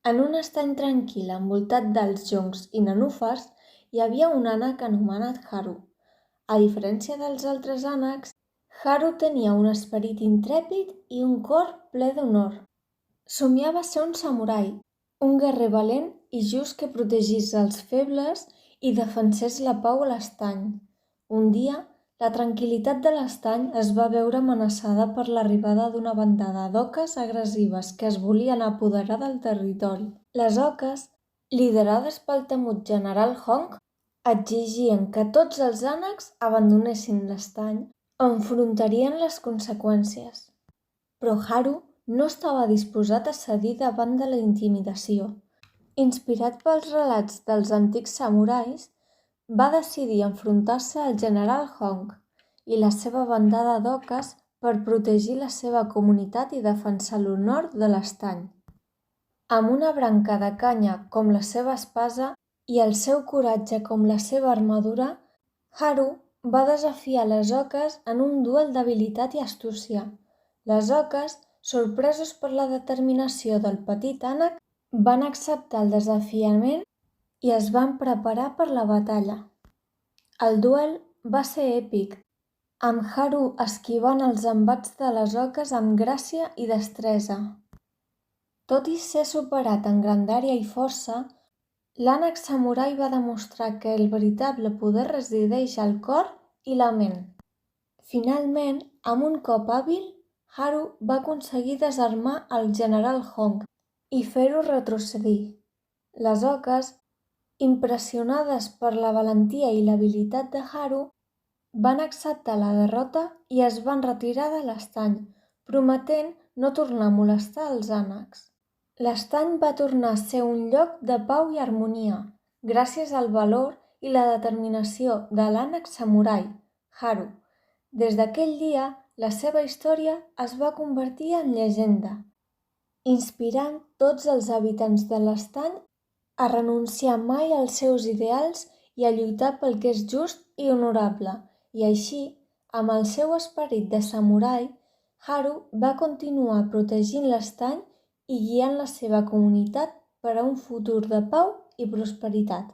En un estany tranquil envoltat dels joncs i nenúfars hi havia un ànec anomenat Haru. A diferència dels altres ànecs, Haru tenia un esperit intrèpid i un cor ple d'honor. Somiava ser un samurai, un guerrer valent i just que protegís els febles i defensés la pau a l'estany. Un dia, la tranquil·litat de l'estany es va veure amenaçada per l'arribada d'una bandada d'oques agressives que es volien apoderar del territori. Les oques, liderades pel temut general Hong, exigien que tots els ànecs abandonessin l'estany o enfrontarien les conseqüències. Però Haru no estava disposat a cedir davant de la intimidació. Inspirat pels relats dels antics samurais, va decidir enfrontar-se al general Hong i la seva bandada d'oques per protegir la seva comunitat i defensar l'honor de l'estany. Amb una branca de canya com la seva espasa i el seu coratge com la seva armadura, Haru va desafiar les oques en un duel d'habilitat i astúcia. Les oques, sorpresos per la determinació del petit ànec, van acceptar el desafiament i es van preparar per la batalla. El duel va ser èpic, amb Haru esquivant els embats de les oques amb gràcia i destresa. Tot i ser superat en grandària i força, l'ànec samurai va demostrar que el veritable poder resideix al cor i la ment. Finalment, amb un cop hàbil, Haru va aconseguir desarmar el general Hong i fer-ho retrocedir. Les oques, impressionades per la valentia i l'habilitat de Haru, van acceptar la derrota i es van retirar de l'estany, prometent no tornar a molestar els ànecs. L'estany va tornar a ser un lloc de pau i harmonia, gràcies al valor i la determinació de l'ànec samurai, Haru. Des d'aquell dia, la seva història es va convertir en llegenda, inspirant tots els habitants de l'estany a renunciar mai als seus ideals i a lluitar pel que és just i honorable, i així, amb el seu esperit de samurai, Haru va continuar protegint l'estany i guiant la seva comunitat per a un futur de pau i prosperitat.